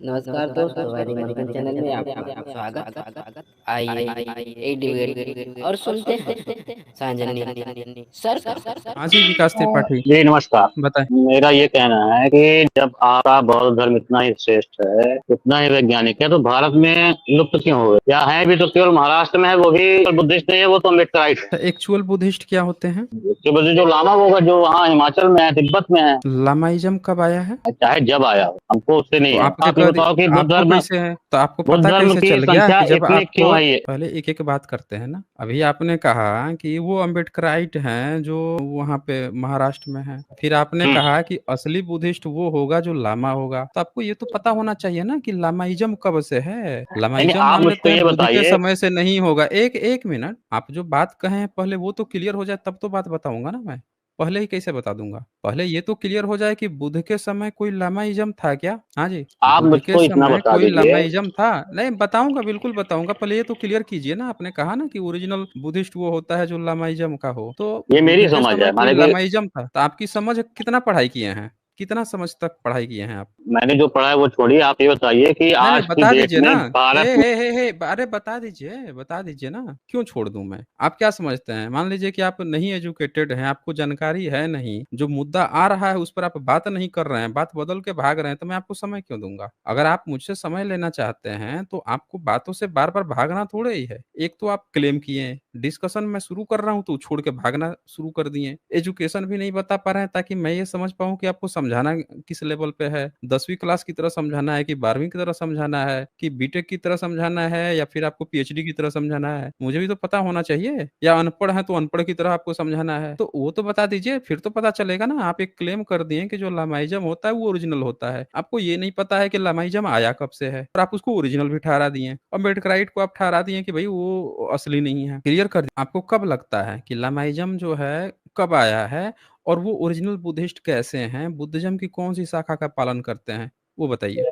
नमस्कार दोस्तों, वैदिक मंथन चैनल में आपका स्वागत। आइए एक डिबेट और सुनते हैं सांजनी सर का। हाँ जी, विकास त्रिपाठी जी नमस्कार। बताएं। मेरा ये कहना है कि जब आपका बौद्ध धर्म इतना ही श्रेष्ठ है, इतना ही वैज्ञानिक है, तो भारत में लुप्त क्यों हो गए? या है भी तो केवल महाराष्ट्र में है, वो भी बुद्धिस्ट नहीं है, वो तो अम्बेडकराइट है। एक्चुअल बुद्धिस्ट क्या होते हैं? उसके बदले जो लामा होगा, जो वहाँ हिमाचल में है, तिब्बत में है, लामाइज्म कब आया है? चाहे जब आया हो, हमको उससे नहीं तो है। आपके आप ये कह बताओ कि आपको कैसे है, तो आपको बुद्ध पता धर्म कैसे की चल गया संख्या कि जब इतनी आपको क्यों है? ये पहले एक एक बात करते हैं ना। अभी आपने कहा कि वो अम्बेडकराइट हैं जो वहाँ पे महाराष्ट्र में है, फिर आपने हम्म, कहा कि असली बुद्धिस्ट वो होगा जो लामा होगा। तो आपको ये तो पता होना चाहिए ना कि लामाइज्म कब से है। यानी लामाइज्म आप मान मुझको लेते हैं ये बुद्ध के बताइए। समय से नहीं होगा। एक एक मिनट, आप जो बात कहे हैं पहले वो तो क्लियर हो जाए तब तो बात बताऊंगा ना मैं। पहले ही कैसे बता दूंगा? पहले ये तो क्लियर हो जाए कि बुद्ध के समय कोई लामाइज्म था क्या? हाँ जी, आप बुद्ध के मुझको इतना समय बता कोई दीजिए। लामाइज्म था? नहीं बताऊंगा, बिल्कुल बताऊंगा। पहले ये तो क्लियर कीजिए ना। आपने कहा ना कि ओरिजिनल बुद्धिस्ट वो होता है जो लामाइज्म का हो। तो ये बुद्ध मेरी के समझ समय है, कोई माने कि लामाइज्म था? तो आपकी समझ कितना पढ़ाई किए हैं? कितना समझ तक पढ़ाई किए हैं आप? मैंने जो पढ़ा है वो छोड़िए। आप ये बताइए कि नहीं नहीं, आज की बता डेट दीजिए ना। में हे भारत में। हे हे हे अरे बता दीजिए ना। क्यों छोड़ दूं मैं? आप क्या समझते हैं? मान लीजिए कि आप नहीं एजुकेटेड हैं, आपको जानकारी है नहीं, जो मुद्दा आ रहा है उस पर आप बात नहीं कर रहे हैं, बात बदल के भाग रहे हैं, तो मैं आपको समय क्यों दूंगा? अगर आप मुझसे समय लेना चाहते हैं तो आपको बातों से बार बार भागना थोड़े ही है। एक तो आप क्लेम किए, डिस्कशन मैं शुरू कर रहा हूं तो छोड़ के भागना शुरू कर दिए। एजुकेशन भी नहीं बता पा रहे हैं ताकि मैं ये समझ पाऊं कि आपको समझाना किस लेवल पे है। 10वीं क्लास की तरह समझाना है कि 12वीं की तरह समझाना है कि बीटेक की तरह समझाना है या फिर आपको पीएचडी की तरह समझाना है? मुझे भी तो पता होना चाहिए। या अनपढ़ है तो अनपढ़ की तरह आपको समझाना है? तो वो तो बता दीजिए, फिर तो पता चलेगा ना। आप एक क्लेम कर दिए कि जो लामाइज्म होता है वो ओरिजिनल होता है। आपको ये नहीं पता है कि लामाइज्म आया कब से है, और आप उसको ओरिजिनल भी ठहरा दिए। अम्बेडकराइट को आप ठहरा दिए कि भाई वो असली नहीं है। क्लियर कर दिए। आपको कब लगता है कि लामाइज्म जो है कब आया है, और वो ओरिजिनल बुद्धिस्ट कैसे हैं, बुद्धिज्म की कौन सी शाखा का पालन करते हैं, वो बताइए।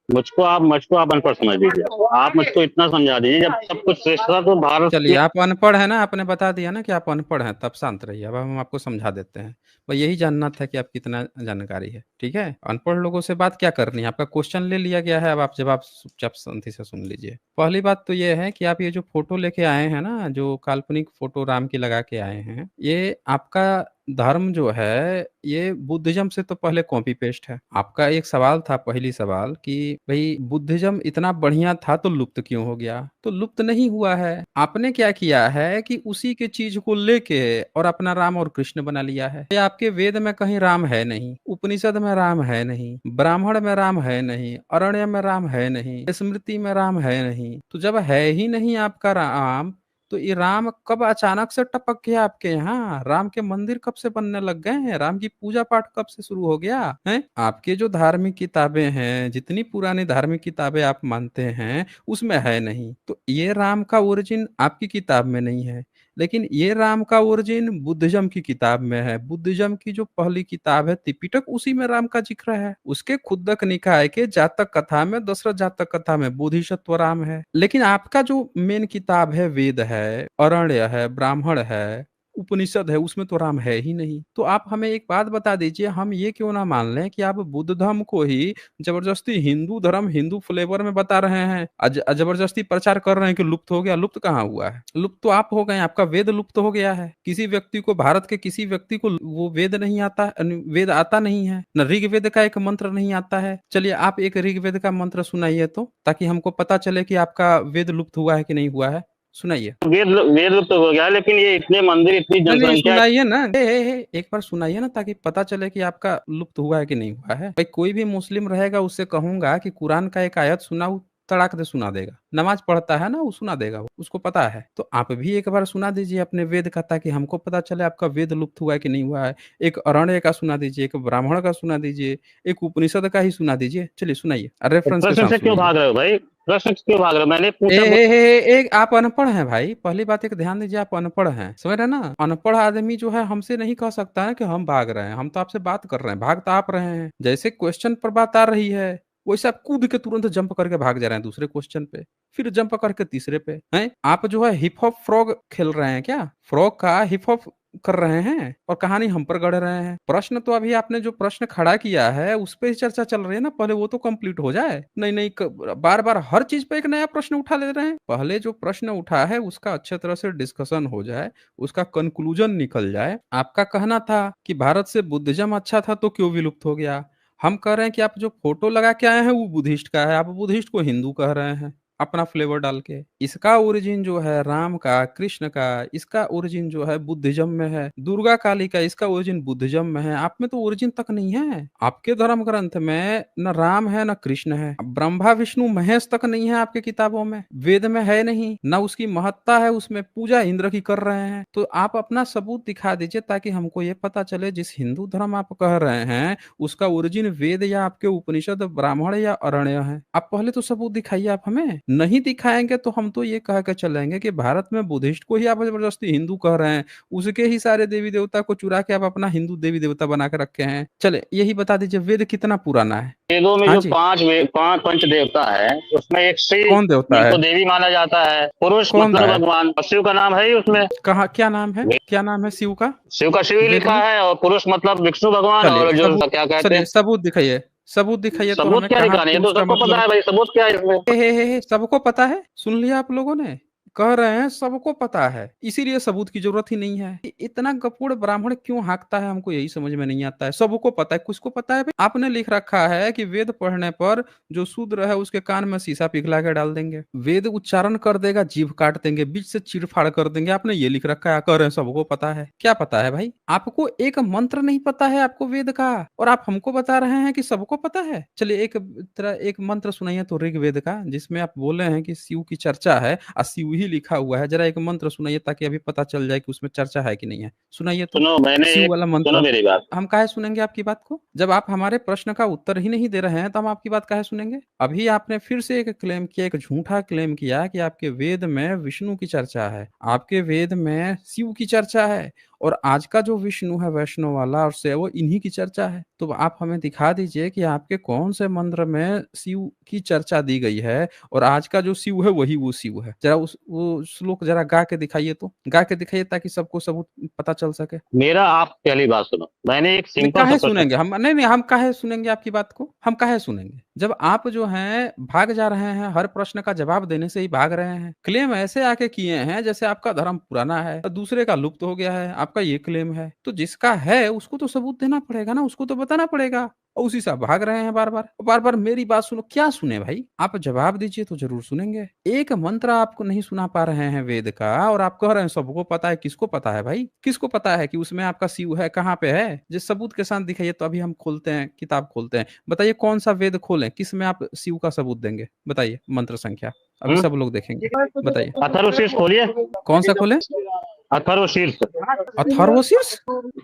मुझको आप अनपढ़ समझ लीजिए। आप मुझको इतना समझा दीजिए, जब सब कुछ श्रेष्ठ था तो भारत चलिए, में। आप अनपढ़ हैं ना, आपने बता दिया ना कि आप अनपढ़ हैं, तब शांत रहिए। अब हम आपको समझा देते हैं। बस यही जानना था कि आप कितना जानकारी है। ठीक है, अनपढ़ लोगों से बात क्या करनी है? आपका क्वेश्चन ले लिया गया है, अब आप जवाब चुपचाप शांति से सुन लीजिए। पहली बात तो ये है कि आप ये जो फोटो लेके आए हैं ना, जो काल्पनिक फोटो राम की लगा के आए हैं, ये आपका धर्म जो है ये बुद्धिज्म से तो पहले कॉपी पेस्ट है। आपका एक सवाल था, पहली सवाल, कि भाई बुद्धिज्म इतना बढ़िया था तो लुप्त क्यों हो गया? तो लुप्त नहीं हुआ है। आपने क्या किया है कि उसी के चीज को लेके और अपना राम और कृष्ण बना लिया है। ये आपके वेद में कहीं राम है नहीं, उपनिषद में राम है नहीं, ब्राह्मण में राम है नहीं, अरण्य में राम है नहीं, स्मृति में राम है नहीं। तो जब है ही नहीं आपका राम, तो ये राम कब अचानक से टपक गया आपके यहाँ? राम के मंदिर कब से बनने लग गए हैं? राम की पूजा पाठ कब से शुरू हो गया है? आपके जो धार्मिक किताबें हैं, जितनी पुरानी धार्मिक किताबें आप मानते हैं, उसमें है नहीं। तो ये राम का ओरिजिन आपकी किताब में नहीं है, लेकिन ये राम का ओरिजिन बुद्धिज्म की किताब में है। बुद्धिज्म की जो पहली किताब है त्रिपिटक, उसी में राम का जिक्र है। उसके खुद्दक निकाय के जातक कथा में, दशरथ जातक कथा में बोधिसत्व राम है। लेकिन आपका जो मेन किताब है, वेद है, अरण्य है, ब्राह्मण है, उपनिषद है, उसमें तो राम है ही नहीं। तो आप हमें एक बात बता दीजिए, हम ये क्यों ना मान लें कि आप बुद्ध धर्म को ही जबरदस्ती हिंदू धर्म, हिंदू फ्लेवर में बता रहे हैं, जबरदस्ती प्रचार कर रहे हैं कि लुप्त हो गया। लुप्त कहाँ हुआ है? लुप्त तो आप हो गए, आपका वेद लुप्त हो गया है। किसी व्यक्ति को, भारत के किसी व्यक्ति को वो वेद नहीं आता, वेद आता नहीं है, न ऋग्वेद का एक मंत्र नहीं आता है। चलिए आप एक ऋग्वेद का मंत्र सुनाइए तो, ताकि हमको पता चले कि आपका वेद लुप्त हुआ है कि नहीं हुआ है। सुनाइए। वेद वेद लुप्त हो गया, लेकिन ये इतने मंदिर, इतनी नहीं नहीं, जनसंख्या। सुनाइए ना। एक बार सुनाइए ना, ताकि पता चले कि आपका लुप्त हुआ है कि नहीं हुआ है। भाई कोई भी मुस्लिम रहेगा उससे कहूंगा कि कुरान का एक आयत सुनाऊ, तड़ाक दे सुना देगा। नमाज पढ़ता है ना, वो सुना देगा, वो उसको पता है। तो आप भी एक बार सुना दीजिए अपने वेद का, ताकि हमको पता चले आपका वेद लुप्त हुआ है कि नहीं हुआ है। एक अरण्य का सुना दीजिए, एक ब्राह्मण का सुना दीजिए, एक उपनिषद का ही सुना दीजिए। चलिए सुनाइए, रेफरेंस के प्रश्न साथ से क्यों सुनिए। भाग रहे हो भाई? प्रश्न से क्यों भाग रहे हो? मैंने ए, पूछा। ए, ए, ए, एक आप अनपढ़ हैं भाई। पहली बात एक ध्यान दीजिए, आप अनपढ़ हैं, समझ रहे हैं ना? अनपढ़ आदमी जो है हमसे नहीं कह सकता है कि हम भाग रहे हैं। हम तो आपसे बात कर रहे हैं, भाग तो आप रहे हैं। जैसे क्वेश्चन पर बात आ रही है, वैसे आप कूद के तुरंत जंप करके भाग जा रहे हैं दूसरे क्वेश्चन पे, फिर जंप करके तीसरे पे हैं। आप जो है हिप हॉप फ्रॉग खेल रहे हैं क्या? फ्रॉग का हिप हॉप कर रहे हैं और कहानी हम पर गढ़ रहे हैं। प्रश्न तो अभी आपने जो प्रश्न खड़ा किया है उस पे ही चर्चा चल रही है ना, पहले वो तो कंप्लीट हो जाए। नहीं नहीं, बार बार हर चीज पे एक नया प्रश्न उठा ले रहे हैं। पहले जो प्रश्न उठा है उसका अच्छे तरह से डिस्कशन हो जाए, उसका कंक्लूजन निकल जाए। आपका कहना था कि भारत से बुद्धिज्म अच्छा था तो क्यों विलुप्त हो गया। हम कह रहे हैं कि आप जो फोटो लगा के आए हैं वो बुद्धिस्ट का है, आप बुद्धिस्ट को हिंदू कह रहे हैं अपना फ्लेवर डाल के। इसका ओरिजिन जो है राम का, कृष्ण का, इसका ओरिजिन जो है बुद्धिज्म में है। दुर्गा काली का, इसका ओरिजिन बुद्धिज्म में है। आप में तो ओरिजिन तक नहीं है। आपके धर्म ग्रंथ में न राम है न कृष्ण है। ब्रह्मा विष्णु महेश तक नहीं है आपके किताबों में, वेद में है नहीं, न उसकी महत्ता है, उसमें पूजा इंद्र की कर रहे हैं। तो आप अपना सबूत दिखा दीजिए ताकि हमको ये पता चले जिस हिंदू धर्म आप कह रहे हैं उसका ओरिजिन वेद या आपके उपनिषद, ब्राह्मण या अरण्य है। आप पहले तो सबूत दिखाइए। आप हमें नहीं दिखाएंगे तो हम तो ये कह के चलेंगे कि भारत में बुद्धिस्ट को ही आप जबरदस्ती हिंदू कह रहे हैं, उसके ही सारे देवी देवता को चुरा के आप अपना हिंदू देवी देवता बना के रखे हैं। चले यही बता दीजिए वेद कितना पुराना है। वेदों में हाँ जो जी, पांच पंच देवता है उसमें एक स्त्री कौन देवता है? जिनको देवी माना जाता है, पुरुष कौन मतलब है? भगवान, और शिव का नाम है ही उसमें। कहा क्या नाम है? क्या नाम है शिव का शिव का शिव ही वेद लिखा में? है, और पुरुष मतलब विष्णु भगवान, चलिए और जो सबूत, क्या कहते चलिए हैं। सबूत दिखाइए। सबूत दिखाइए तो सबूत हमें क्या कहाँ दिखाने, ये तो पुरुष का सबको पता मतलब। है भाई, सबूत क्या है इसमें। सबको पता है। सुन लिया आप लोगों ने, कह रहे हैं सबको पता है इसीलिए सबूत की जरूरत ही नहीं है। इतना गपूड़ ब्राह्मण क्यों हाँकता है हमको यही समझ में नहीं आता है। सबको पता है, किसको पता है भाई? आपने लिख रखा है कि वेद पढ़ने पर जो शूद्र है उसके कान में शीशा पिघला के डाल देंगे, वेद उच्चारण कर देगा जीभ काट देंगे, बीच से चीरफाड़ कर देंगे। आपने ये लिख रखा है, कह रहे हैं सबको पता है। क्या पता है भाई? आपको एक मंत्र नहीं पता है आपको वेद का, और आप हमको बता रहे हैं कि सबको पता है। चलिए एक मंत्र सुनाइए तो ऋग्वेद का, जिसमें आप बोले हैं कि शिव की चर्चा है और शिव ही लिखा हुआ है। जरा एक मंत्र सुनाइए ताकि अभी पता चल जाए कि उसमें चर्चा है कि नहीं है। सुनाइए तो सुनो, मैंने शिव एक वाला सुनो मंत्र। मेरी बात। हम काहे सुनेंगे आपकी बात को? जब आप हमारे प्रश्न का उत्तर ही नहीं दे रहे हैं तो हम आपकी बात काहे सुनेंगे? अभी आपने फिर से एक क्लेम किया, एक झूठा क्लेम किया कि आपके वेद में विष्णु की चर्चा है, आपके वेद में शिव की चर्चा है, और आज का जो विष्णु है वैष्णव वाला और से वो इन्हीं की चर्चा है। तो आप हमें दिखा दीजिए कि आपके कौन से मंत्र में शिव की चर्चा दी गई है, और आज का जो शिव है वही वो शिव है। जरा वो श्लोक जरा गा के दिखाइए, तो गा के दिखाइए ताकि सबको सबूत पता चल सके। मेरा आप पहली बात सुनो, मैंने एक नहीं सिंपल सा काहे प्रश्न। सुनेंगे हम? नहीं नहीं, हम काहे सुनेंगे आपकी बात को? हम काहे सुनेंगे जब आप जो हैं भाग जा रहे हैं, हर प्रश्न का जवाब देने से ही भाग रहे हैं। क्लेम ऐसे आके किए हैं जैसे आपका धर्म पुराना है और दूसरे का लुप्त हो गया है। आपका ये क्लेम है तो जिसका है उसको तो सबूत देना पड़ेगा ना, उसको तो बताना पड़ेगा, और उसी से आप भाग रहे हैं बार बार। बार बार मेरी बात सुनो। क्या सुने भाई? आप जवाब दीजिए तो जरूर सुनेंगे। एक मंत्र आपको नहीं सुना पा रहे हैं वेद का, और आप कह रहे हैं सबको पता है। किसको पता है भाई? किसको पता है कि उसमें आपका शिव है? कहाँ पे है? जिस सबूत के साथ दिखाइए तो अभी हम खोलते हैं, किताब खोलते हैं। बताइए कौन सा वेद खोलें, किस में आप शिव का सबूत देंगे? बताइए मंत्र संख्या, अभी सब लोग देखेंगे। बताइए अथर्वशीर्ष खोलिए। कौन सा खोले? अथर्वशीर्ष। अथर्वशीर्ष?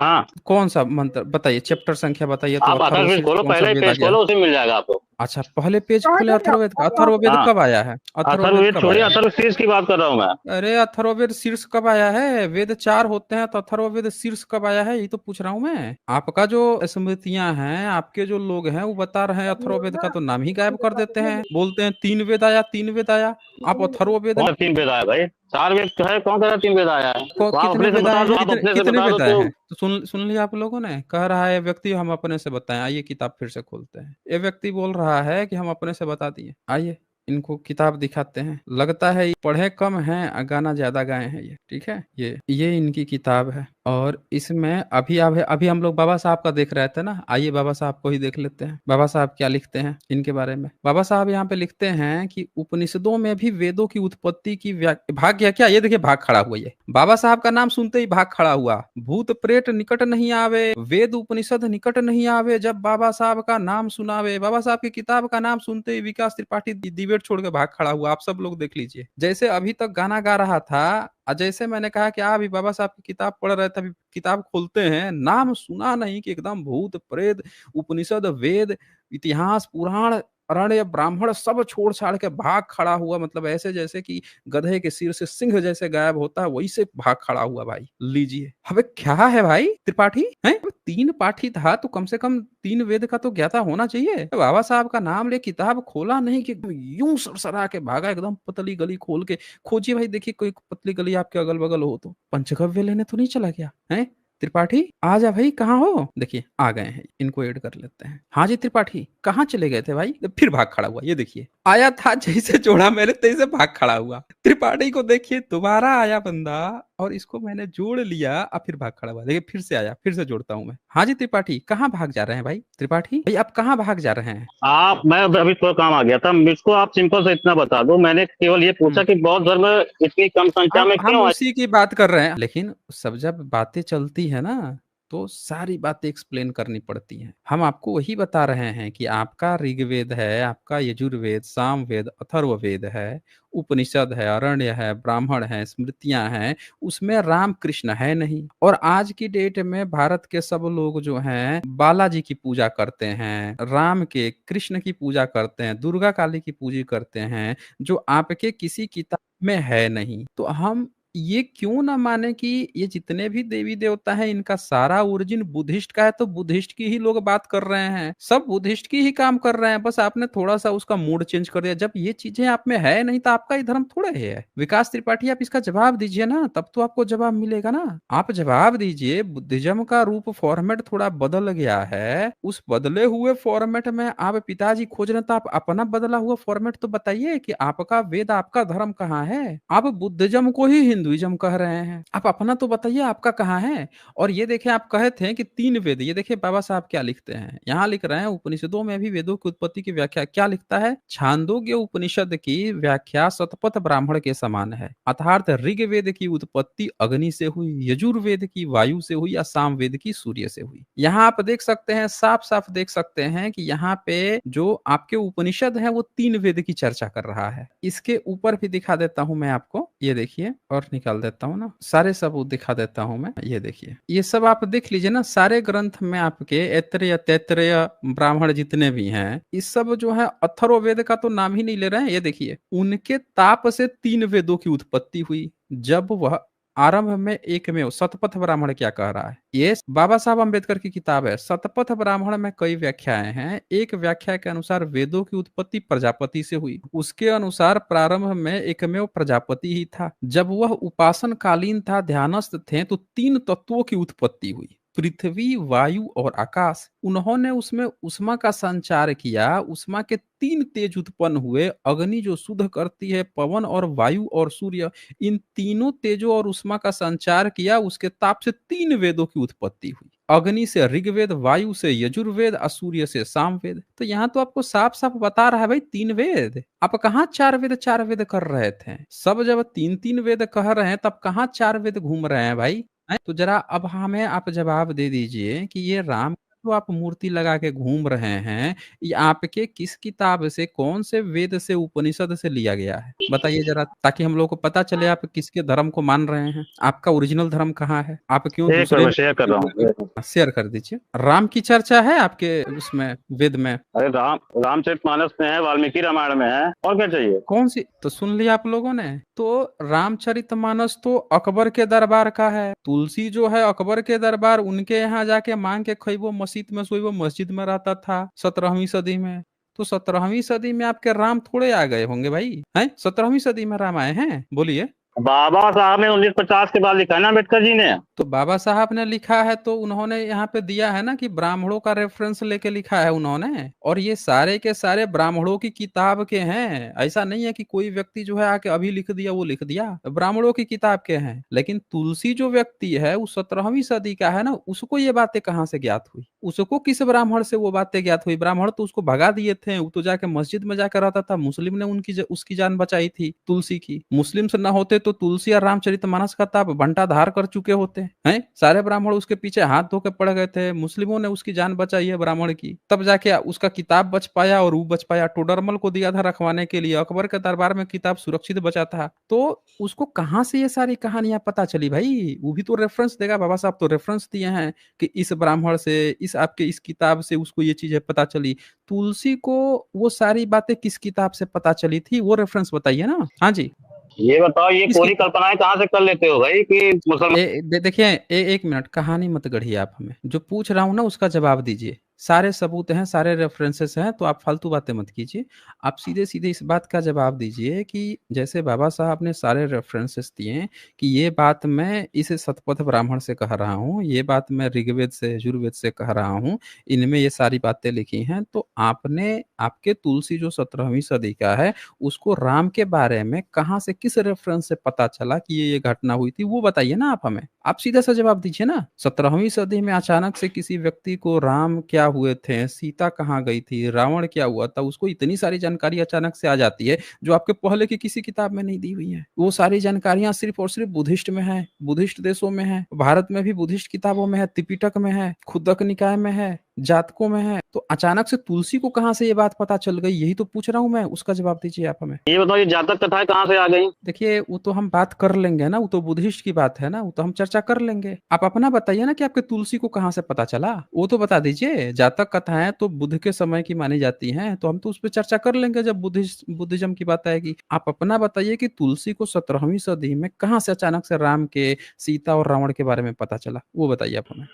हाँ, कौन सा मंत्र बताइए, चैप्टर संख्या बताइए तो। आप अथर्वशीर्ष अथर्वशीर्ष खोलो, कौन सा पहले ही वेद आ पेज गया? खोलो, उसे मिल जाएगा आपको। अच्छा पहले पेज खोले अथर्ववेद का। अथर्ववेद हाँ, कब आया है? अथर्ववेद अथर्ववेद कब छोड़िए, आया है? अथर्वशीर्ष की बात कर रहा हूँ मैं। अरे अथर्ववेद शीर्ष कब आया है? वेद 4 होते हैं तो अथर्ववेद शीर्ष कब आया है, ये तो पूछ रहा हूँ मैं। आपका जो स्मृतियां हैं, आपके जो लोग हैं वो बता रहे हैं अथर्ववेद का तो नाम ही गायब कर देते हैं, बोलते हैं 3 वेद आया, 3 वेद आया। आप अथर्ववेद कौन 3 वेद आया भाई? 4 वेद तो है, कौन कह रहा है 3 वेद आया है? को तो आप कितने अपने से वेद आए बता दो, हैं? आप अपने से कितने बता दो वेद आए तो। हैं? तो सुन लिया आप लोगों ने? कह रहा है व्यक्ति हम अपने से बताएं। आइए किताब फिर से खोलते हैं। ये व्यक्ति बोल रहा है कि हम अपने से बता दिए। आइए इनको किताब दिखाते हैं। लगता है ये पढ़े कम हैं और गाना ज्यादा गाए हैं ये। ठीक है, ये इनकी किताब है, और इसमें अभी अभी अभी हम लोग बाबा साहब का देख रहे थे ना। आइए बाबा साहब को ही देख लेते हैं, बाबा साहब क्या लिखते हैं इनके बारे में। बाबा साहब यहाँ पे लिखते हैं कि उपनिषदों में भी वेदों की उत्पत्ति की भाग गया क्या? ये देखिए भाग खड़ा हुआ। ये बाबा साहब का नाम सुनते ही भाग खड़ा हुआ। भूत प्रेत निकट नहीं आवे, वेद उपनिषद निकट नहीं आवे, जब बाबा साहब का नाम सुनावे। बाबा साहब की किताब का नाम सुनते ही विकास त्रिपाठी डिबेट छोड़ के भाग खड़ा हुआ। आप सब लोग देख लीजिए। जैसे अभी तक गाना गा रहा था, और जैसे मैंने कहा कि अभी बाबा साहब की किताब पढ़ रहे थे, अभी किताब खोलते हैं, नाम सुना नहीं कि एकदम भूत प्रेत उपनिषद वेद इतिहास पुराण अरण्य ब्राह्मण सब छोड़ छाड़ के भाग खड़ा हुआ, मतलब ऐसे जैसे कि गधे के सिर से सिंह जैसे गायब होता है, वही से भाग खड़ा हुआ भाई। लीजिए, अबे क्या है भाई त्रिपाठी है? 3 पाठी था तो कम से कम 3 वेद का तो ज्ञाता होना चाहिए। बाबा साहब का नाम ले, किताब खोला नहीं कि यूं सरसरा के भागा, एकदम पतली गली खोल के। खोजिए भाई, देखिए कोई पतली गली आपके अगल बगल हो तो। पंचगव्य लेने तो नहीं चला गया है? त्रिपाठी आ जा भाई, कहाँ हो? देखिए आ गए हैं, इनको ऐड कर लेते हैं। हाँ जी त्रिपाठी, कहाँ चले गए थे भाई? फिर भाग खड़ा हुआ, ये देखिए आया था जैसे जोड़ा मैंने तैसे भाग खड़ा हुआ। त्रिपाठी को देखिए, दोबारा आया बंदा और इसको मैंने जोड़ लिया, अब फिर भाग खड़ा हुआ। देखिए फिर से आया, फिर से जोड़ता हूँ मैं। हाँ जी त्रिपाठी, कहाँ भाग जा रहे हैं भाई? त्रिपाठी भाई आप कहाँ भाग जा रहे हैं? आप मैं अभी थोड़ा काम आ गया था, मुझको आप सिंपल से इतना बता दो। मैंने केवल ये पूछा कि बौद्ध धर्म इतनी कम संख्या में हम क्यों है। उसी की बात कर रहे हैं, लेकिन सब जब बातें चलती है ना तो सारी बातें एक्सप्लेन करनी पड़ती हैं। हम आपको वही बता रहे हैं कि आपका ऋग्वेद है, आपका यजुर्वेद, सामवेद, अथर्ववेद है, उपनिषद है, अरण्य है, ब्राह्मण है, स्मृतियां हैं, उसमें राम कृष्ण है नहीं। और आज की डेट में भारत के सब लोग जो हैं बालाजी की पूजा करते हैं, राम के कृष्ण की पूजा करते हैं, दुर्गा काली की पूजा करते हैं, जो आपके किसी किताब में है नहीं। तो हम ये क्यों ना माने कि ये जितने भी देवी देवता हैं इनका सारा ओरिजिन बुद्धिस्ट का है, तो बुद्धिस्ट की ही लोग बात कर रहे हैं, सब बुद्धिस्ट की ही काम कर रहे हैं। बस आपने थोड़ा सा उसका मूड चेंज कर दिया। जब ये चीजें आप में है नहीं तो आपका ही धर्म थोड़ा ही है। विकास त्रिपाठी, आप इसका जवाब दीजिए ना, तब तो आपको जवाब मिलेगा ना। आप जवाब दीजिए। बुद्धिज्म का रूप फॉर्मेट थोड़ा बदल गया है, उस बदले हुए फॉर्मेट में आप पिताजी खोज रहे हैं, तो आप अपना बदला हुआ फॉर्मेट तो बताइए कि आपका वेद, आपका धर्म कहाँ है। आप बुद्धिज्म को ही हिंदुइज्म कह रहे हैं, आप अपना तो बताइए आपका कहाँ है। और ये देखें, आप कहे थे कि 3 वेद, ये देखिए बाबा साहब क्या लिखते हैं, यहाँ लिख रहे हैं उपनिषदों में भी वेदों की उत्पत्ति की व्याख्या क्या लिखता है। छांदोग्य उपनिषद की व्याख्या शतपथ ब्राह्मण के समान है, अर्थात ऋग्वेद की उत्पत्ति अग्नि से हुई, यजुर्वेद की वायु से हुई या सामवेद की सूर्य से हुई। यहाँ आप देख सकते हैं, साफ साफ देख सकते हैं कि यहाँ पे जो आपके उपनिषद है वो 3 वेद की चर्चा कर रहा है। इसके ऊपर भी दिखा देता हूं मैं आपको, ये देखिए, और निकाल देता हूँ ना, सारे सबूत दिखा देता हूं मैं। ये देखिए, ये सब आप देख लीजिए ना, सारे ग्रंथ में आपके ऐत्रेय तैत्रेय ब्राह्मण जितने भी हैं, इस सब जो है अथर्ववेद का तो नाम ही नहीं ले रहे हैं। ये देखिए, उनके ताप से 3 वेदों की उत्पत्ति हुई, जब वह आरंभ में एक में शतपथ ब्राह्मण क्या कह रहा है। ये बाबा साहब अम्बेडकर की किताब है। शतपथ ब्राह्मण में कई व्याख्याएं हैं। एक व्याख्या के अनुसार वेदों की उत्पत्ति प्रजापति से हुई, उसके अनुसार प्रारंभ में एकमेव प्रजापति ही था। जब वह उपासन कालीन था, ध्यानस्थ थे, तो 3 तत्वों की उत्पत्ति हुई, पृथ्वी, वायु और आकाश। उन्होंने उसमें उष्मा का संचार किया, उष्मा के 3 तेज उत्पन्न हुए, अग्नि जो शुद्ध करती है, पवन और वायु और सूर्य, इन तीनों तेजों और उष्मा का संचार किया, उसके ताप से 3 वेदों की उत्पत्ति हुई। अग्नि से ऋग्वेद, वायु से यजुर्वेद, सूर्य से सामवेद। तो यहाँ तो आपको साफ साफ बता रहा है भाई 3 वेद। आप कहाँ 4 वेद 4 वेद कर रहे थे? सब जब 3-3 वेद कह रहे हैं तब कहाँ 4 वेद घूम रहे हैं भाई? तो जरा अब हमें आप जवाब दे दीजिए कि ये राम जो आप मूर्ति लगा के घूम रहे हैं, ये आपके किस किताब से, कौन से वेद से, उपनिषद से लिया गया है? बताइए जरा, ताकि हम लोग को पता चले आप किसके धर्म को मान रहे हैं, आपका ओरिजिनल धर्म कहाँ है, आप क्यों एक दूसरे मैं शेयर कर रहा हूँ। शेयर कर दीजिए। राम की चर्चा है आपके उसमें वेद में? अरे रामचरितमानस में है, वाल्मीकि रामायण में है, और क्या चाहिए। कौन सी? तो सुन लिया आप लोगों ने। तो रामचरितमानस तो अकबर के दरबार का है, तुलसी जो है अकबर के दरबार, उनके यहाँ जाके मांग के खइबो, मस्जिद में सोइबो, मस्जिद में रहता था 17वीं सदी में। तो 17वीं सदी में आपके राम थोड़े आ गए होंगे भाई, हैं? 17वीं सदी में राम आए हैं? बोलिए। बाबा साहब ने 1950 के बाद लिखा है ना अम्बेडकर जी ने। तो बाबा साहब ने लिखा है तो उन्होंने यहाँ पे दिया है ना कि ब्राह्मणों का रेफरेंस लेके लिखा है उन्होंने, और ये सारे के सारे ब्राह्मणों की किताब के हैं। ऐसा नहीं है कि कोई व्यक्ति जो है आके अभी लिख दिया, वो लिख दिया, ब्राह्मणों की किताब के हैं। लेकिन तुलसी जो व्यक्ति है वो 17वीं सदी का है ना, उसको ये बातें कहाँ से ज्ञात हुई? उसको किस ब्राह्मण से वो बातें ज्ञात हुई? ब्राह्मण तो उसको भगा दिए थे, वो तो जाके मस्जिद में जाकर रहता था। मुस्लिम ने उसकी जान बचाई थी तुलसी की। मुस्लिम से ना होते तो तुलसी और रामचरितमानस का तो आप बंटाधार कर चुके होते हैं। सारे ब्राह्मण उसके पीछे हाथ धो के पड़ गए थे, मुस्लिमों ने उसकी जान बचाई है ब्राह्मण की, तब जाके उसका किताब बच पाया और वो बच पाया। टोडरमल को दिया था रखवाने के लिए, अकबर के दरबार में किताब सुरक्षित बचा था। तो उसको कहाँ से ये सारी कहानियां पता चली भाई? वो भी तो रेफरेंस देगा, बाबा साहब तो रेफरेंस दिए हैं कि इस ब्राह्मण से, इस आपके इस किताब से उसको ये चीजें पता चली। तुलसी को वो सारी बातें किस किताब से पता चली थी, वो रेफरेंस बताइए ना। हाँ जी, ये बताओ, ये किस पूरी किताब? कल्पनाएं कहाँ से कर लेते हो भाई कि मुसलमान। देखिए, एक मिनट, कहानी मत गढ़िए आप हमें, जो पूछ रहा हूं ना उसका जवाब दीजिए। सारे सबूत हैं, सारे रेफरेंसेस हैं, तो आप फालतू बातें मत कीजिए। आप सीधे सीधे इस बात का जवाब दीजिए कि जैसे बाबा साहब ने सारे रेफरेंसेस दिए हैं कि ये बात मैं इस शतपथ ब्राह्मण से कह रहा हूँ, ये बात मैं ऋग्वेद से, यजुर्वेद से कह रहा हूँ, इनमें ये सारी बातें लिखी हैं, तो आपने, आपके तुलसी जो 17वीं सदी का है, उसको राम के बारे में कहाँ से, किस रेफरेंस से पता चला कि ये घटना हुई थी, वो बताइए ना आप हमें। आप सीधा सा जवाब दीजिए ना। 17वीं सदी में अचानक से किसी व्यक्ति को राम क्या हुए थे, सीता कहाँ गई थी, रावण क्या हुआ था, उसको इतनी सारी जानकारी अचानक से आ जाती है जो आपके पहले की किसी किताब में नहीं दी हुई है। वो सारी जानकारियां सिर्फ और सिर्फ बुद्धिस्ट में है, बुद्धिस्ट देशों में है, भारत में भी बुद्धिस्ट किताबों में है, त्रिपिटक में है, खुद्दक निकाय में है, जातकों में है। तो अचानक से तुलसी को कहाँ से ये बात पता चल गई, यही तो पूछ रहा हूं मैं, उसका जवाब दीजिए आप हमें। ये बताओ, ये जातक कथाएं कहाँ से आ गई। देखिए, वो तो हम बात कर लेंगे ना, वो तो बुद्धिस्ट की बात है ना, वो तो हम चर्चा कर लेंगे। आप अपना बताइए ना कि आपके तुलसी को कहाँ से पता चला, वो तो बता दीजिए। जातक कथाएं तो बुद्ध के समय की मानी जाती हैं, तो हम तो उस पर चर्चा कर लेंगे जब बुद्धिज्म की बात आएगी। आप अपना बताइए कि तुलसी को 17वीं सदी में कहाँ से अचानक से राम के, सीता और रावण के बारे में पता चला, वो बताइए आप हमें।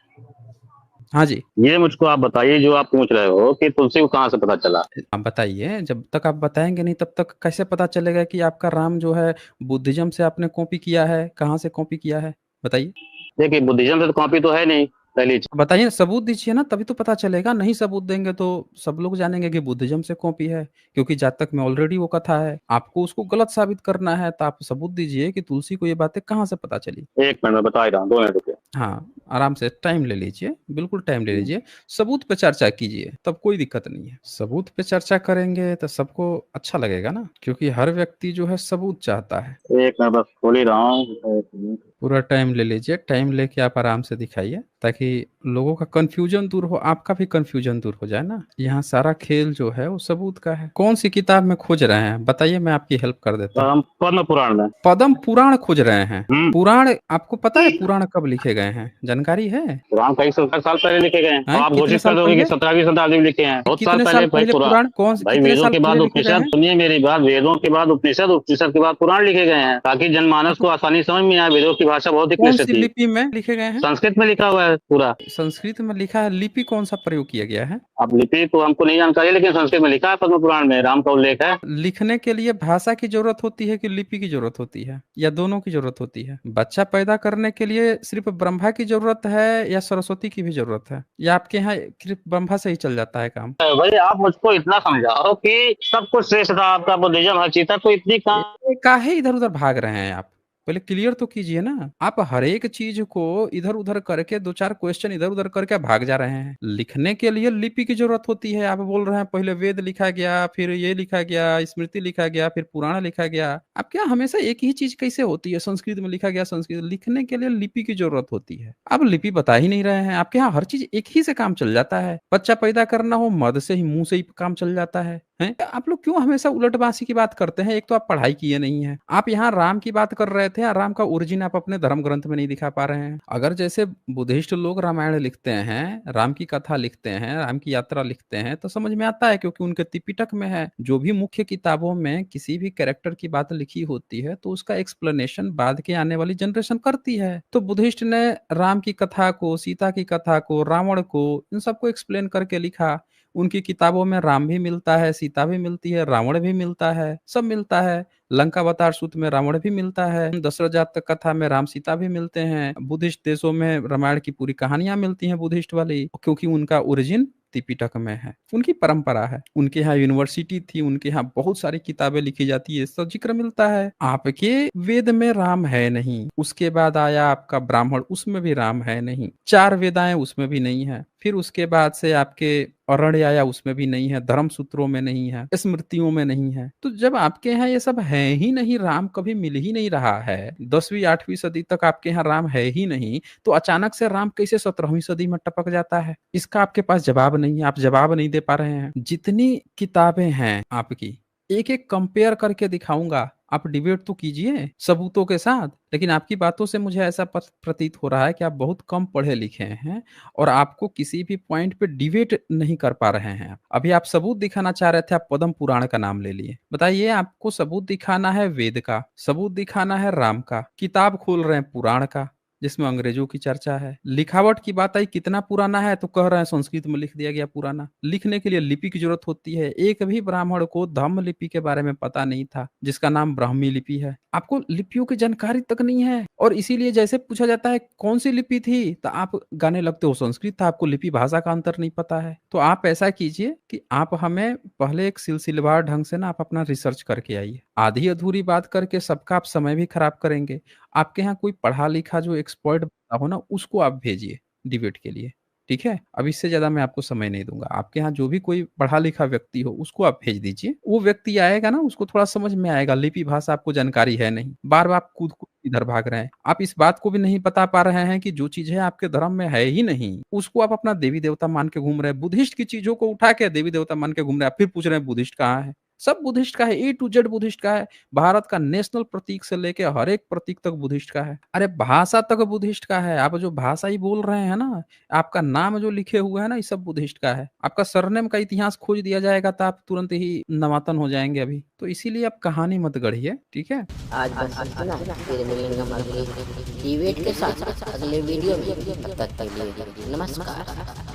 हाँ जी, ये मुझको आप बताइए, जो आप पूछ रहे हो कि तुलसी को कहाँ से पता चला। आप बताइए। जब तक आप बताएंगे नहीं तब तक कैसे पता चलेगा कि आपका राम जो है बुद्धिज्म से आपने कॉपी किया है, कहाँ से कॉपी किया है, बताइए। देखिए, बुद्धिज्म से तो कॉपी तो है नहीं, पहली चीज। बताइए, सबूत दीजिए ना, तभी तो पता चलेगा। नहीं सबूत देंगे तो सब लोग जानेंगे कि बुद्धिज्म से कॉपी है, क्योंकि जातक में ऑलरेडी वो कथा है। आपको उसको गलत साबित करना है, तो आप सबूत दीजिए कि तुलसी को ये बातें कहाँ से पता चली। 1 मिनट में बता ही रहा हूँ, 2 मिनट रुपये। हाँ, आराम से टाइम ले लीजिए, बिल्कुल टाइम ले लीजिए। सबूत पे चर्चा कीजिए, तब कोई दिक्कत नहीं है। सबूत पे चर्चा करेंगे तो सबको अच्छा लगेगा ना, क्योंकि हर व्यक्ति जो है सबूत चाहता है। 1 मिनट बस खोल ही रहा हूँ, 1 मिनट। पूरा टाइम ले लीजिए, टाइम लेके आप आराम से दिखाइए, ताकि लोगों का कंफ्यूजन दूर हो, आपका भी कंफ्यूजन दूर हो जाए ना। यहाँ सारा खेल जो है वो सबूत का है। कौन सी किताब में खोज रहे हैं बताइए, मैं आपकी हेल्प कर देता हूँ। हम पद्म पुराण में। पद्म पुराण खोज रहे हैं? हम्म। पुराण, आपको पता है पुराण कब लिखे गए हैं, जानकारी है? पुराण कई 70 साल पहले लिखे गए हैं। हैं? आप कितने घोषित साल कर दोगे कि पहले? 17वीं शताब्दी में लिखे हैं। बहुत साल कितने पहले साल भाई पहले पुराण। पुराण, भाई कितने वेदों साल के बाद पहले लिखे गए उपनिषद, हैं? सुनिए मेरी बात, वेदों के बाद उपनिषद, उपनिषद के बाद पुराण लिखे गए हैं, ताकि जनमानस को आसानी समझ में आए। वेदों की भाषा बहुत ही कौन क्लिष्ट सी थी। लिपि में लिखे गए हैं? संस्कृत में लिखा हुआ है पूरा। संस्कृत में लिखा है, लिपि कौन सा प्रयोग किया गया है? अब लिपि तो हमको नहीं जानकारी, लेकिन संस्कृत में लिखा है, पद्म पुराण में राम का उल्लेख है। लिखने के लिए भाषा की जरूरत होती है कि लिपि की जरूरत होती है, या दोनों की जरूरत होती है? बच्चा पैदा करने के लिए सिर्फ ब्रह्मा की जरूरत है या सरस्वती की भी जरूरत है, या आपके यहाँ सिर्फ ब्रह्मा से ही चल जाता है काम? भाई आप मुझको इतना समझाओ कि सब कुछ श्रेष्ठ था आपका, बुद्धिज्म हर चीज था, तो इतनी कहाँ। काहे इधर उधर भाग रहे हैं आप? पहले क्लियर तो कीजिए ना। आप हर एक चीज को इधर उधर करके, दो चार क्वेश्चन इधर उधर करके भाग जा रहे हैं। लिखने के लिए लिपि की जरूरत होती है, आप बोल रहे हैं पहले वेद लिखा गया, फिर ये लिखा गया, स्मृति लिखा गया, फिर पुराण लिखा गया। आप क्या हमेशा एक ही चीज कैसे होती है? संस्कृत में लिखा गया, संस्कृत लिखने के लिए लिपि की जरूरत होती है। आप लिपि बता ही नहीं रहे हैं। आपके यहाँ हर चीज एक ही से काम चल जाता है। बच्चा पैदा करना हो, मर्द से ही, मुंह से ही काम चल जाता है। हैं? आप लोग क्यों हमेशा उलटबांसी की बात करते हैं? एक तो आप पढ़ाई किए नहीं है। आप यहाँ राम की बात कर रहे थे, राम का ओरिजिन आप अपने धर्म ग्रंथ में नहीं दिखा पा रहे हैं। अगर जैसे बुद्धिस्ट लोग रामायण लिखते हैं, राम की कथा लिखते हैं, राम की यात्रा लिखते हैं, तो समझ में आता है, क्योंकि उनके त्रिपिटक में है। जो भी मुख्य किताबों में किसी भी कैरेक्टर की बात लिखी होती है, तो उसका एक्सप्लेनेशन बाद के आने वाली जनरेशन करती है। तो बुद्धिस्ट ने राम की कथा को, सीता की कथा को, रावण को, इन सबको एक्सप्लेन करके लिखा। उनकी किताबों में राम भी मिलता है, सीता भी मिलती है, रावण भी मिलता है, सब मिलता है। लंकावतार सूत्र में रावण भी मिलता है, दशरथ जातक कथा में राम सीता भी मिलते हैं। बुद्धिस्ट देशों में रामायण की पूरी कहानियां मिलती हैं बुद्धिस्ट वाली, क्योंकि उनका ओरिजिन त्रिपिटक में है, उनकी परंपरा है। उनके यहाँ यूनिवर्सिटी थी, उनके यहाँ बहुत सारी किताबें लिखी जाती है, सब जिक्र मिलता है। आपके वेद में राम है नहीं। उसके बाद आया आपका ब्राह्मण, उसमें भी राम है नहीं। 4 वेदाएं, उसमें भी नहीं है। फिर उसके बाद से आपके अरण्या उसमें भी नहीं है, धर्म सूत्रों में नहीं है, स्मृतियों में नहीं है। तो जब आपके यहाँ ये सब है ही नहीं, राम कभी मिल ही नहीं रहा है, 10वीं 8वीं सदी तक आपके यहाँ राम है ही नहीं, तो अचानक से राम कैसे 17वीं सदी में टपक जाता है? इसका आपके पास जवाब नहीं है, आप जवाब नहीं दे पा रहे हैं। जितनी किताबें हैं आपकी, एक एक कंपेयर करके दिखाऊंगा, आप डिबेट तो कीजिए सबूतों के साथ। लेकिन आपकी बातों से मुझे ऐसा प्रतीत हो रहा है कि आप बहुत कम पढ़े लिखे हैं और आपको किसी भी पॉइंट पे डिबेट नहीं कर पा रहे हैं। अभी आप सबूत दिखाना चाह रहे थे, आप पद्म पुराण का नाम ले लिए। बताइए, आपको सबूत दिखाना है वेद का, सबूत दिखाना है राम का, किताब खोल रहे हैं पुराण का जिसमें अंग्रेजों की चर्चा है। लिखावट की बात आई, कितना पुराना है तो कह रहे हैं संस्कृत में लिख दिया गया पुराना। लिखने के लिए लिपि की जरूरत होती है। एक भी ब्राह्मण को धम्म लिपि के बारे में पता नहीं था, जिसका नाम ब्राह्मी लिपि है। आपको लिपियों की जानकारी तक नहीं है, और इसीलिए जैसे पूछा जाता है कौन सी लिपि थी, तो आप गाने लगते हो संस्कृत था, आपको लिपि भाषा का अंतर नहीं पता है। तो आप ऐसा कीजिए कि आप हमें पहले एक सिलसिलेवार ढंग से ना आप अपना रिसर्च करके आइए। आधी अधूरी बात करके सबका आप समय भी खराब करेंगे। आपके यहाँ कोई पढ़ा लिखा जो एक्सपर्ट हो ना, उसको आप भेजिए डिबेट के लिए, ठीक है? अब इससे ज्यादा मैं आपको समय नहीं दूंगा। आपके यहाँ जो भी कोई पढ़ा लिखा व्यक्ति हो उसको आप भेज दीजिए। वो व्यक्ति आएगा ना, उसको थोड़ा समझ में आएगा। लिपि भाषा आपको जानकारी है नहीं, बार बार कूद कूद इधर भाग रहे हैं। आप इस बात को भी नहीं बता पा रहे हैं कि जो चीज है आपके धर्म में है ही नहीं, उसको आप अपना देवी देवता मान के घूम रहे हैं। बुद्धिस्ट की चीजों को उठा के देवी देवता मान के घूम रहे हैं, फिर पूछ रहे हैं बुद्धिस्ट कहाँ है। सब बुद्धिस्ट का है, ए टू जेड बुद्धिस्ट का है। भारत का नेशनल प्रतीक से लेके हर एक प्रतीक तक बुद्धिस्ट का है। अरे भाषा तक बुद्धिस्ट का है। आप जो भाषा ही बोल रहे हैं ना, आपका नाम जो लिखे हुए है ना, ये सब बुद्धिस्ट का है। आपका सरनेम का इतिहास खोज दिया जाएगा तो आप तुरंत ही नवातन हो जाएंगे अभी। तो इसीलिए आप कहानी मत गढ़िए, ठीक है? आज बस इतना, फिर मिलेंगे हम अगले डिबेट के साथ अगले वीडियो में। तब तक के लिए नमस्कार।